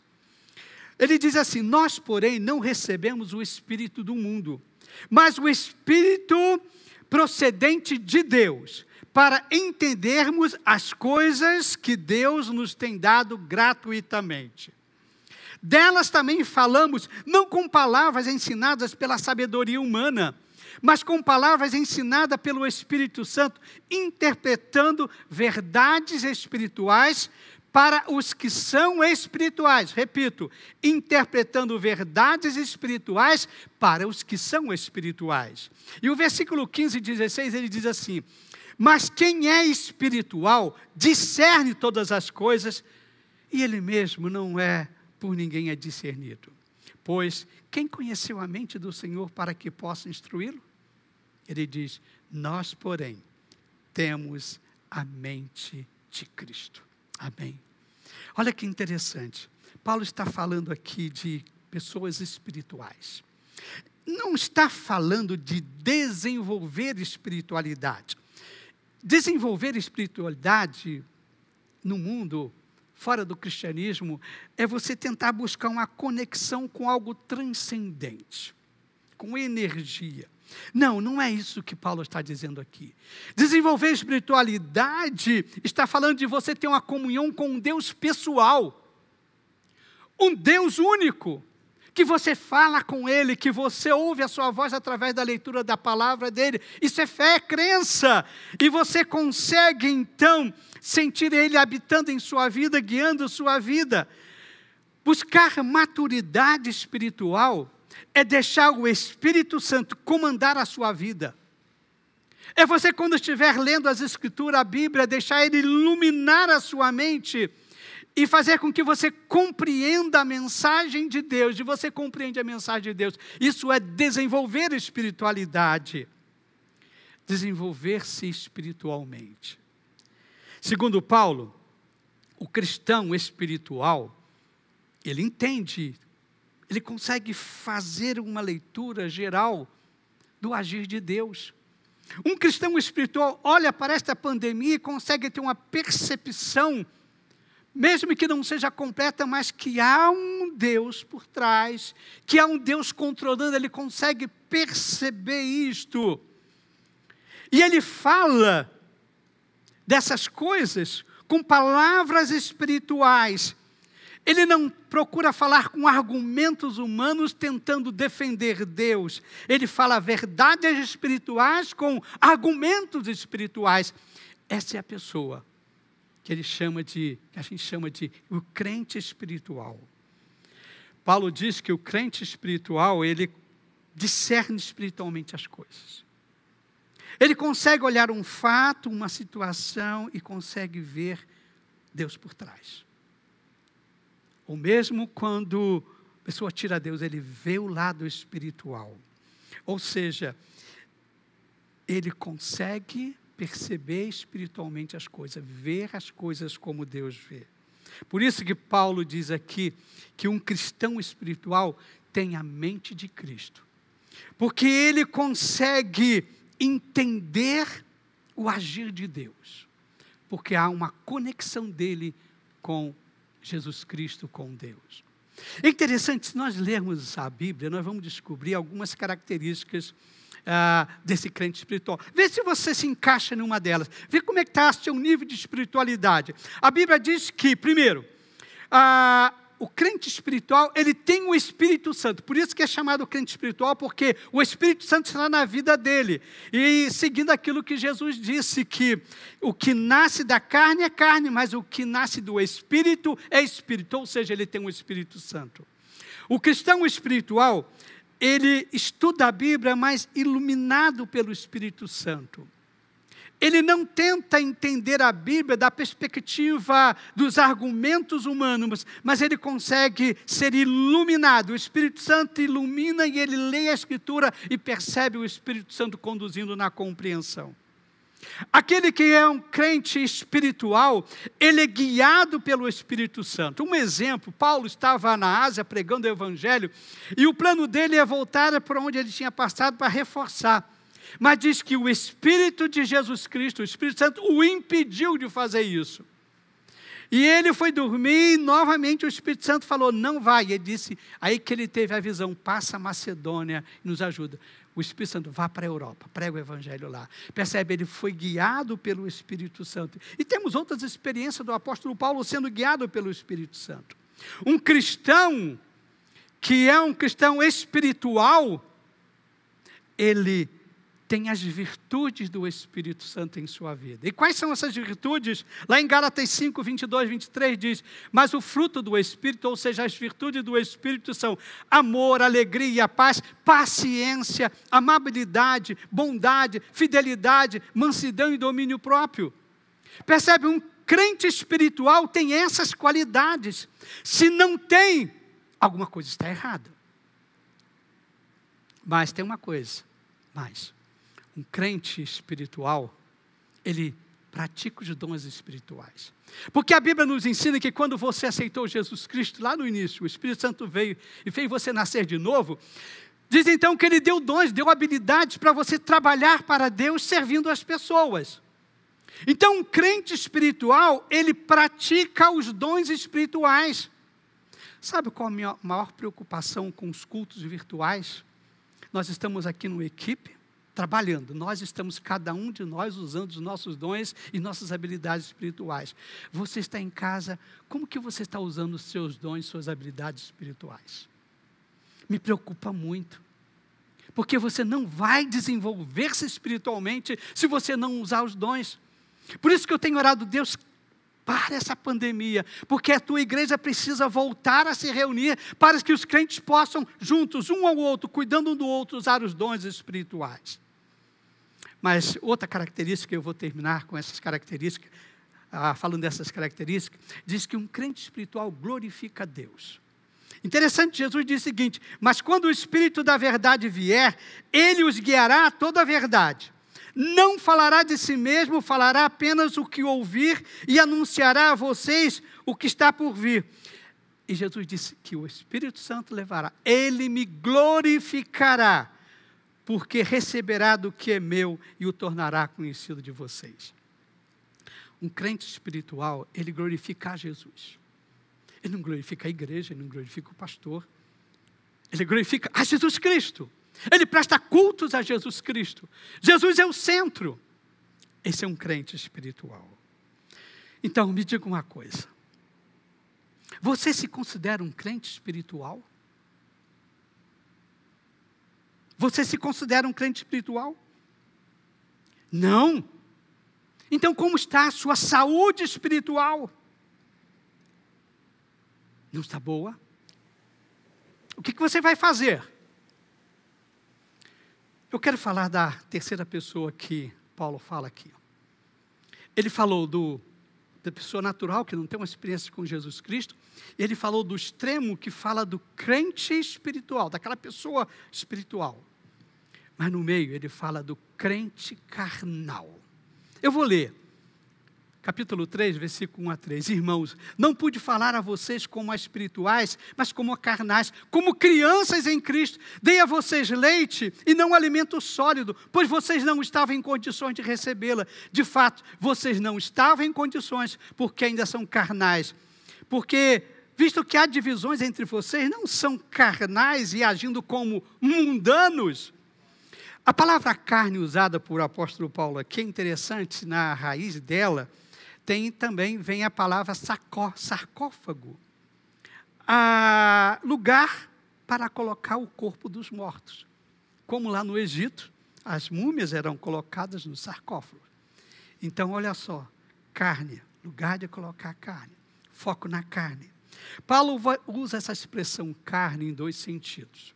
Ele diz assim, nós, porém, não recebemos o Espírito do mundo, mas o Espírito procedente de Deus, para entendermos as coisas que Deus nos tem dado gratuitamente. Delas também falamos, não com palavras ensinadas pela sabedoria humana, mas com palavras ensinadas pelo Espírito Santo, interpretando verdades espirituais para os que são espirituais. Repito, interpretando verdades espirituais para os que são espirituais. E o versículo 15 e 16, ele diz assim, mas quem é espiritual discerne todas as coisas e ele mesmo não é por ninguém é discernido. Pois quem conheceu a mente do Senhor para que possa instruí-lo? Ele diz, nós, porém, temos a mente de Cristo. Amém. Olha que interessante. Paulo está falando aqui de pessoas espirituais. Não está falando de desenvolver espiritualidade. Desenvolver espiritualidade no mundo, fora do cristianismo, é você tentar buscar uma conexão com algo transcendente, com energia. Não, não é isso que Paulo está dizendo aqui. Desenvolver espiritualidade está falando de você ter uma comunhão com um Deus pessoal. Um Deus único, que você fala com Ele, que você ouve a sua voz através da leitura da palavra dEle. Isso é fé, é crença. E você consegue, então, sentir Ele habitando em sua vida, guiando sua vida. Buscar maturidade espiritual é deixar o Espírito Santo comandar a sua vida. É você, quando estiver lendo as Escrituras, a Bíblia, deixar Ele iluminar a sua mente e fazer com que você compreenda a mensagem de Deus. E você compreende a mensagem de Deus. Isso é desenvolver espiritualidade. Desenvolver-se espiritualmente. Segundo Paulo, o cristão espiritual, ele entende, ele consegue fazer uma leitura geral do agir de Deus. Um cristão espiritual olha para esta pandemia e consegue ter uma percepção, mesmo que não seja completa, mas que há um Deus por trás, que há um Deus controlando, ele consegue perceber isto. E ele fala dessas coisas com palavras espirituais. Ele não procura falar com argumentos humanos tentando defender Deus. Ele fala verdades espirituais com argumentos espirituais. Essa é a pessoa que a gente chama de o crente espiritual. Paulo diz que o crente espiritual, ele discerne espiritualmente as coisas. Ele consegue olhar um fato, uma situação e consegue ver Deus por trás. Ou mesmo quando a pessoa tira Deus, ele vê o lado espiritual. Ou seja, ele consegue perceber espiritualmente as coisas, ver as coisas como Deus vê. Por isso que Paulo diz aqui que um cristão espiritual tem a mente de Cristo. Porque ele consegue entender o agir de Deus. Porque há uma conexão dele com Jesus Cristo, com Deus. É interessante, se nós lermos a Bíblia, nós vamos descobrir algumas características desse crente espiritual. Vê se você se encaixa numa delas. Vê como é que está o seu nível de espiritualidade. A Bíblia diz que, primeiro, o crente espiritual, ele tem o Espírito Santo. Por isso que é chamado crente espiritual, porque o Espírito Santo está na vida dele. E seguindo aquilo que Jesus disse, que o que nasce da carne é carne, mas o que nasce do Espírito é Espírito. Ou seja, ele tem o Espírito Santo. O cristão espiritual, ele estuda a Bíblia, mas iluminado pelo Espírito Santo. Ele não tenta entender a Bíblia da perspectiva dos argumentos humanos, mas ele consegue ser iluminado. O Espírito Santo ilumina e ele lê a Escritura e percebe o Espírito Santo conduzindo na compreensão. Aquele que é um crente espiritual, ele é guiado pelo Espírito Santo. Um exemplo, Paulo estava na Ásia pregando o Evangelho e o plano dele é voltar para onde ele tinha passado para reforçar. Mas diz que o Espírito de Jesus Cristo, o Espírito Santo, o impediu de fazer isso. E ele foi dormir e novamente o Espírito Santo falou, não vai. E ele disse, aí que ele teve a visão, passa a Macedônia e nos ajuda. O Espírito Santo, vá para a Europa, prega o Evangelho lá. Percebe, ele foi guiado pelo Espírito Santo. E temos outras experiências do apóstolo Paulo sendo guiado pelo Espírito Santo. Um cristão, que é um cristão espiritual, ele tem as virtudes do Espírito Santo em sua vida. E quais são essas virtudes? Lá em Gálatas 5, 22, 23 diz, mas o fruto do Espírito, ou seja, as virtudes do Espírito são amor, alegria, paz, paciência, amabilidade, bondade, fidelidade, mansidão e domínio próprio. Percebe, um crente espiritual tem essas qualidades. Se não tem, alguma coisa está errada. Mas tem uma coisa, um crente espiritual, ele pratica os dons espirituais. Porque a Bíblia nos ensina que quando você aceitou Jesus Cristo, lá no início, o Espírito Santo veio e fez você nascer de novo, diz então que ele deu dons, deu habilidades para você trabalhar para Deus servindo as pessoas. Então, um crente espiritual, ele pratica os dons espirituais. Sabe qual a minha maior preocupação com os cultos virtuais? Nós estamos aqui numa equipe, trabalhando. Nós estamos, cada um de nós, usando os nossos dons e nossas habilidades espirituais. Você está em casa, como que você está usando os seus dons, suas habilidades espirituais? Me preocupa muito. Porque você não vai desenvolver-se espiritualmente se você não usar os dons. Por isso que eu tenho orado, Deus, para essa pandemia, porque a tua igreja precisa voltar a se reunir para que os crentes possam, juntos, um ao outro, cuidando um do outro, usar os dons espirituais. Mas outra característica, eu vou terminar com essas características, falando dessas características, diz que um crente espiritual glorifica a Deus. Interessante, Jesus diz o seguinte: mas quando o Espírito da verdade vier, Ele os guiará a toda a verdade. Não falará de si mesmo, falará apenas o que ouvir e anunciará a vocês o que está por vir. E Jesus disse que o Espírito Santo levará, Ele me glorificará, porque receberá do que é meu e o tornará conhecido de vocês. Um crente espiritual, ele glorifica a Jesus. Ele não glorifica a igreja, ele não glorifica o pastor. Ele glorifica a Jesus Cristo. Ele presta cultos a Jesus Cristo. Jesus é o centro. Esse é um crente espiritual. Então, me diga uma coisa. Você se considera um crente espiritual? Você se considera um crente espiritual? Não. Então, como está a sua saúde espiritual? Não está boa? O que você vai fazer? Eu quero falar da terceira pessoa que Paulo fala aqui. Ele falou da pessoa natural, que não tem uma experiência com Jesus Cristo. Ele falou do extremo, que fala do crente espiritual, daquela pessoa espiritual. Mas no meio, ele fala do crente carnal. Eu vou ler. Capítulo 3, versículo 1 a 3. Irmãos, não pude falar a vocês como a espirituais, mas como a carnais, como crianças em Cristo. Dei a vocês leite e não alimento sólido, pois vocês não estavam em condições de recebê-la. De fato, vocês não estavam em condições, porque ainda são carnais. Porque, visto que há divisões entre vocês, não são carnais e agindo como mundanos. A palavra carne usada por o apóstolo Paulo aqui é interessante, na raiz dela, vem a palavra sarcófago, lugar para colocar o corpo dos mortos. Como lá no Egito, as múmias eram colocadas no sarcófago. Então, olha só, carne, lugar de colocar carne, foco na carne. Paulo usa essa expressão carne em dois sentidos.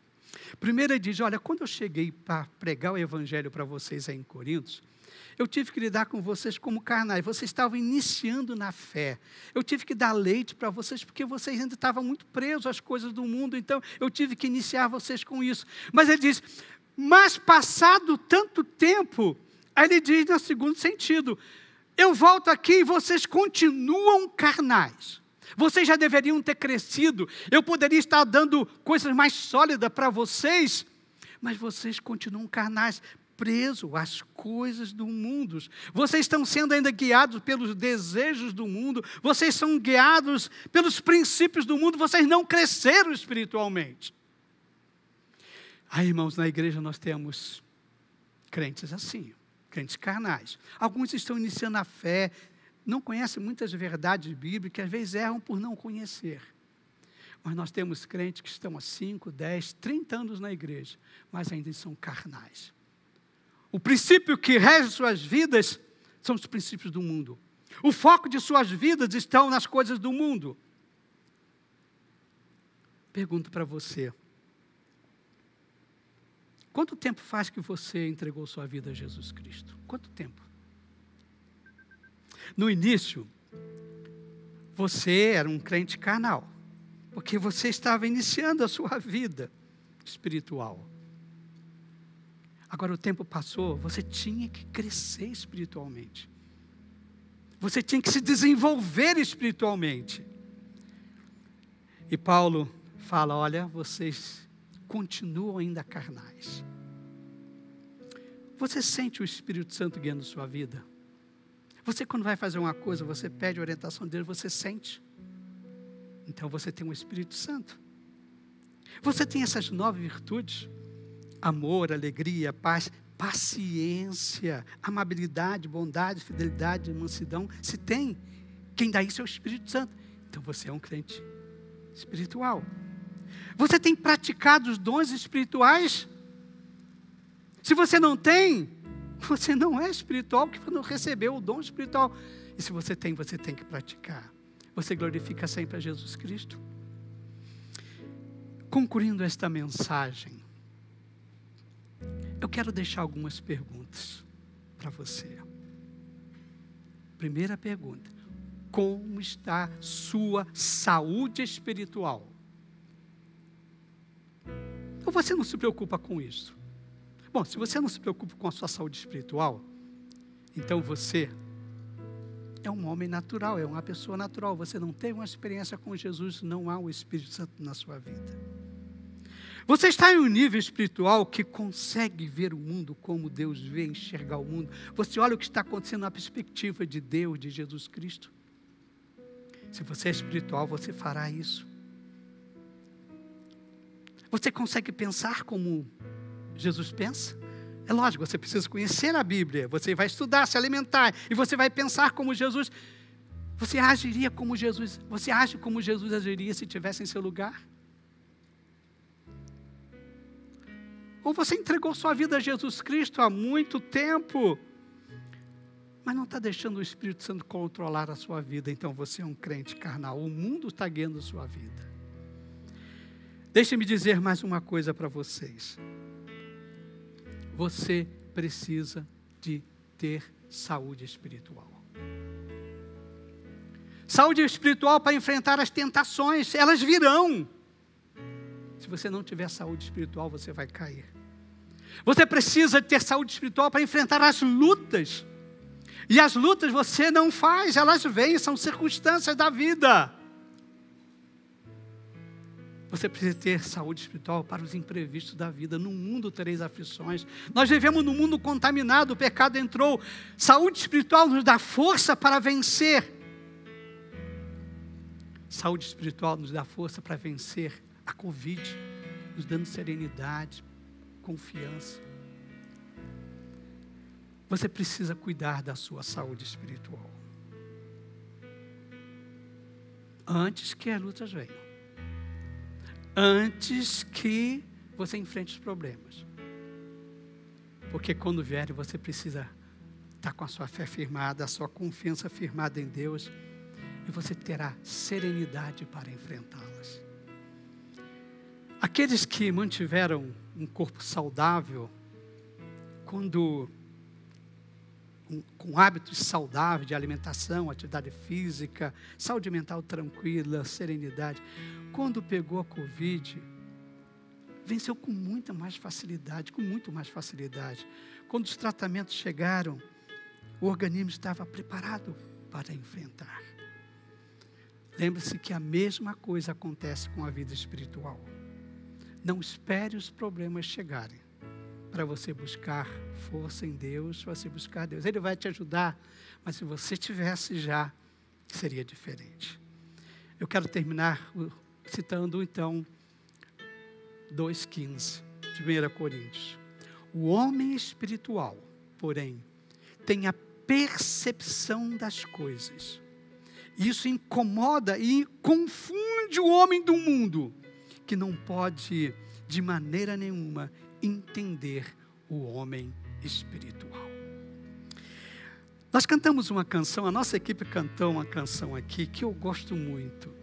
Primeiro ele diz, olha, quando eu cheguei para pregar o evangelho para vocês aí em Coríntios, eu tive que lidar com vocês como carnais. Vocês estavam iniciando na fé. Eu tive que dar leite para vocês, porque vocês ainda estavam muito presos às coisas do mundo. Então, eu tive que iniciar vocês com isso. Mas ele diz, mas passado tanto tempo, aí ele diz no segundo sentido, eu volto aqui e vocês continuam carnais. Vocês já deveriam ter crescido. Eu poderia estar dando coisas mais sólidas para vocês, mas vocês continuam carnais, presos às coisas do mundo. Vocês estão sendo ainda guiados pelos desejos do mundo. Vocês são guiados pelos princípios do mundo. Vocês não cresceram espiritualmente. Aí, irmãos, na igreja nós temos crentes assim, crentes carnais. Alguns estão iniciando a fé, não conhecem muitas verdades bíblicas, às vezes erram por não conhecer. Mas nós temos crentes que estão há 5, 10, 30 anos na igreja, mas ainda são carnais. O princípio que rege suas vidas são os princípios do mundo. O foco de suas vidas estão nas coisas do mundo. Pergunto para você. Quanto tempo faz que você entregou sua vida a Jesus Cristo? Quanto tempo? No início, você era um crente carnal, porque você estava iniciando a sua vida espiritual. Agora o tempo passou, você tinha que crescer espiritualmente. Você tinha que se desenvolver espiritualmente. E Paulo fala, olha, vocês continuam ainda carnais. Você sente o Espírito Santo guiando sua vida? Você, quando vai fazer uma coisa, você pede a orientação dele, você sente. Então, você tem o Espírito Santo. Você tem essas 9 virtudes. amor, alegria, paz, paciência, amabilidade, bondade, fidelidade, mansidão. Se tem, quem dá isso é o Espírito Santo. Então você é um crente espiritual. Você tem praticado os dons espirituais? Se você não tem, você não é espiritual, porque não recebeu o dom espiritual. E se você tem que praticar. Você glorifica sempre a Jesus Cristo. Concluindo esta mensagem, eu quero deixar algumas perguntas para você. Primeira pergunta: como está sua saúde espiritual? Ou você não se preocupa com isso? Bom, se você não se preocupa com a sua saúde espiritual, então você é um homem natural, é uma pessoa natural. Você não tem uma experiência com Jesus, não há o Espírito Santo na sua vida. Você está em um nível espiritual que consegue ver o mundo como Deus vê, enxergar o mundo. Você olha o que está acontecendo na perspectiva de Deus, de Jesus Cristo. Se você é espiritual, você fará isso. Você consegue pensar como Jesus pensa? É lógico, você precisa conhecer a Bíblia, você vai estudar, se alimentar, e você vai pensar como Jesus. Você agiria como Jesus, você age como Jesus agiria se estivesse em seu lugar? Ou você entregou sua vida a Jesus Cristo há muito tempo, mas não está deixando o Espírito Santo controlar a sua vida, então você é um crente carnal, o mundo está guiando a sua vida. Deixe-me dizer mais uma coisa para vocês. Você precisa de ter saúde espiritual. Saúde espiritual para enfrentar as tentações, elas virão. Se você não tiver saúde espiritual, você vai cair. Você precisa ter saúde espiritual para enfrentar as lutas. E as lutas você não faz, elas vêm, são circunstâncias da vida. Você precisa ter saúde espiritual para os imprevistos da vida. No mundo tereis aflições. Nós vivemos num mundo contaminado, o pecado entrou. Saúde espiritual nos dá força para vencer. Saúde espiritual nos dá força para vencer a Covid, nos dando serenidade, confiança. Você precisa cuidar da sua saúde espiritual. Antes que as lutas venham. Antes que você enfrente os problemas. Porque quando vier, você precisa estar com a sua fé firmada, a sua confiança firmada em Deus, e você terá serenidade para enfrentá-las. Aqueles que mantiveram um corpo saudável, com hábitos saudáveis de alimentação, atividade física, saúde mental tranquila, serenidade, quando pegou a Covid, venceu com muito mais facilidade. Quando os tratamentos chegaram, o organismo estava preparado para enfrentar. Lembre-se que a mesma coisa acontece com a vida espiritual. Não espere os problemas chegarem para você buscar força em Deus, para você buscar Deus. Ele vai te ajudar, mas se você tivesse já, seria diferente. Eu quero terminar citando então 2,15 de 1 Coríntios. O homem espiritual, porém, tem a percepção das coisas. Isso incomoda e confunde o homem do mundo, que não pode, de maneira nenhuma, entender o homem espiritual. Nós cantamos uma canção, a nossa equipe cantou uma canção aqui, que eu gosto muito.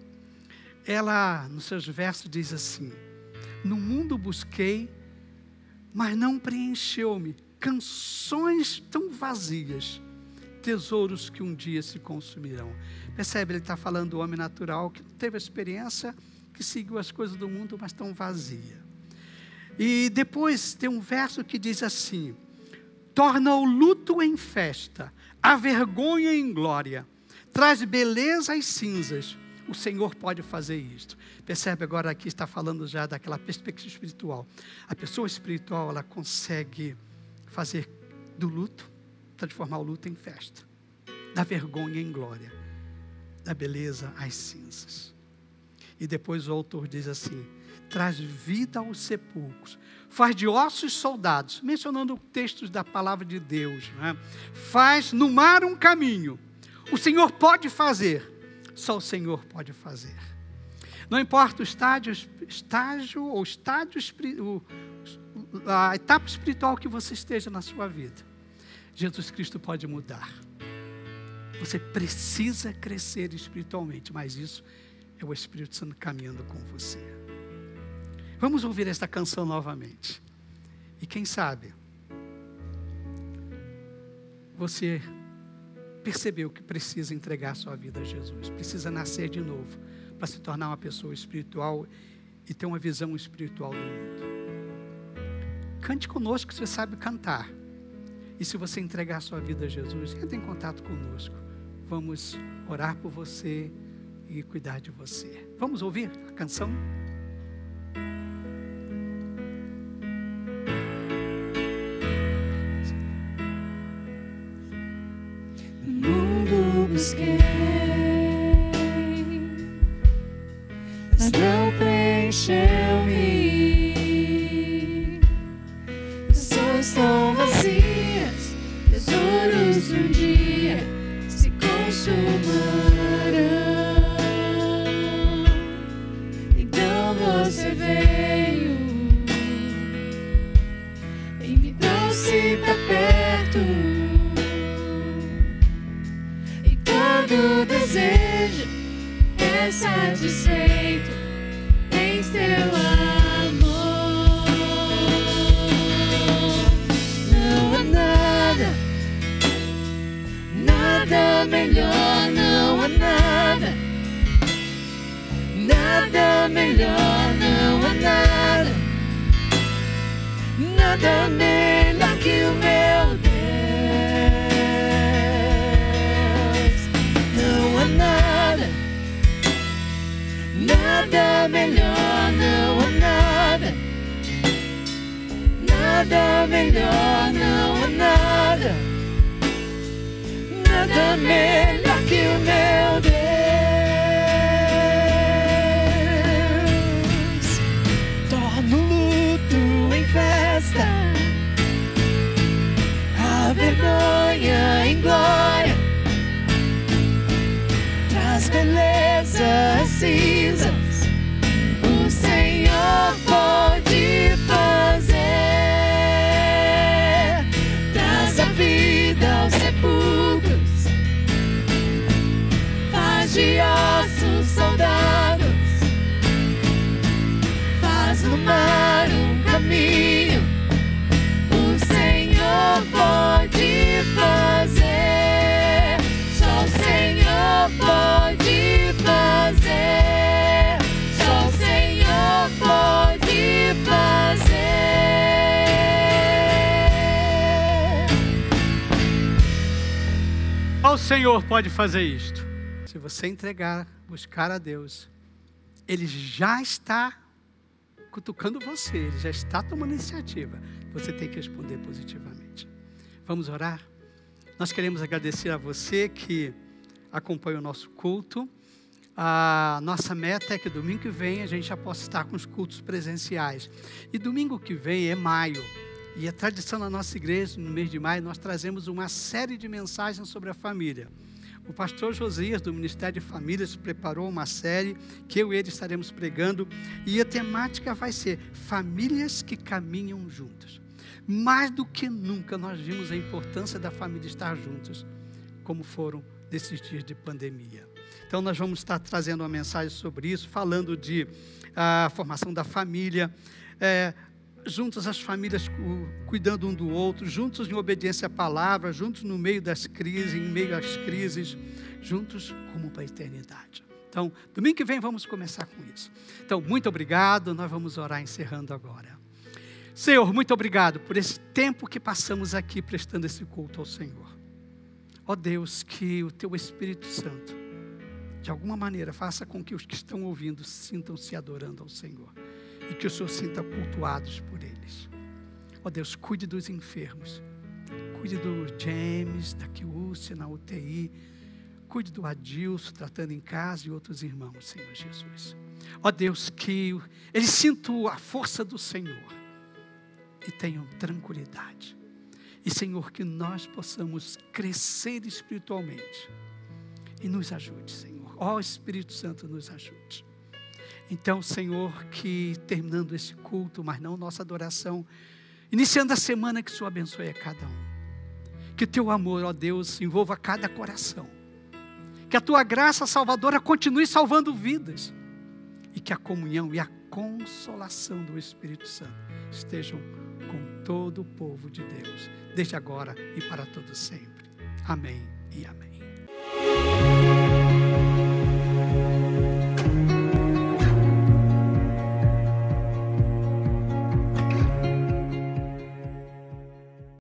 Ela, nos seus versos, diz assim: no mundo busquei, mas não preencheu-me, canções tão vazias, tesouros que um dia se consumirão. Percebe, ele está falando do homem natural, que teve a experiência, que seguiu as coisas do mundo, mas tão vazia. E depois tem um verso que diz assim: torna o luto em festa, a vergonha em glória, traz beleza às cinzas. O Senhor pode fazer isto. Percebe, agora aqui está falando já daquela perspectiva espiritual. A pessoa espiritual, ela consegue fazer do luto, transformar o luto em festa, da vergonha em glória, da beleza às cinzas. E depois o autor diz assim: traz vida aos sepulcros, faz de ossos soldados, mencionando textos da palavra de Deus, né? Faz no mar um caminho. O Senhor pode fazer, só o Senhor pode fazer. Não importa o a etapa espiritual que você esteja na sua vida, Jesus Cristo pode mudar. Você precisa crescer espiritualmente, mas isso é o Espírito Santo caminhando com você. Vamos ouvir esta canção novamente. E quem sabe, você percebeu que precisa entregar a sua vida a Jesus, precisa nascer de novo, para se tornar uma pessoa espiritual e ter uma visão espiritual do mundo. Cante conosco se você sabe cantar. E se você entregar a sua vida a Jesus, entre em contato conosco. Vamos orar por você e cuidar de você. Vamos ouvir a canção? No mundo busquei, mas não preencheu-me. Pessoas tão vazias, tesouros um dia se consumarão. Então você veio e me trouxe pra perto, e todo desejo é satisfeito em teu amor. Não há nada melhor, não há nada melhor, não há nada melhor que o meu Deus. Não há nada melhor, não há nada melhor, não há nada melhor que o meu Deus. Torna o luto em festa, a vergonha em glória, traz beleza às cinzas. O Senhor pode fazer, traz a vida aos sepulcros, faz de ossos soldados, faz no mar um caminho. O Senhor pode fazer, só o Senhor pode fazer, só o Senhor pode fazer. Só o Senhor pode fazer isto. Se você entregar, buscar a Deus, Ele já está cutucando você, Ele já está tomando iniciativa. Você tem que responder positivamente. Vamos orar? Nós queremos agradecer a você que acompanha o nosso culto. A nossa meta é que domingo que vem a gente já possa estar com os cultos presenciais. E domingo que vem é maio. E a tradição da nossa igreja, no mês de maio, nós trazemos uma série de mensagens sobre a família. O pastor Josias, do Ministério de Famílias, preparou uma série que eu e ele estaremos pregando. E a temática vai ser famílias que caminham juntas. Mais do que nunca nós vimos a importância da família estar juntas, como foram nesses dias de pandemia. Então nós vamos estar trazendo uma mensagem sobre isso, falando de formação da família, juntas as famílias cuidando um do outro, juntos em obediência à palavra, juntos no meio das crises, em meio às crises, juntos rumo para a eternidade. Então, domingo que vem vamos começar com isso. Então, muito obrigado, nós vamos orar encerrando agora. Senhor, muito obrigado por esse tempo que passamos aqui prestando esse culto ao Senhor. Ó Deus, que o Teu Espírito Santo, de alguma maneira, faça com que os que estão ouvindo sintam-se adorando ao Senhor. E que o Senhor sinta cultuados por eles. Ó Deus, cuide dos enfermos. Cuide do James, da Kiúcia, na UTI. Cuide do Adilson, tratando em casa, e outros irmãos, Senhor Jesus. Ó Deus, que eles sintam a força do Senhor e tenham tranquilidade. E, Senhor, que nós possamos crescer espiritualmente. E nos ajude, Senhor. Ó Espírito Santo, nos ajude. Então, Senhor, que terminando esse culto, mas não nossa adoração, iniciando a semana, que o Senhor abençoe a cada um. Que o teu amor, ó Deus, envolva cada coração. Que a tua graça salvadora continue salvando vidas. E que a comunhão e a consolação do Espírito Santo estejam com todo o povo de Deus, desde agora e para todo sempre. Amém e amém.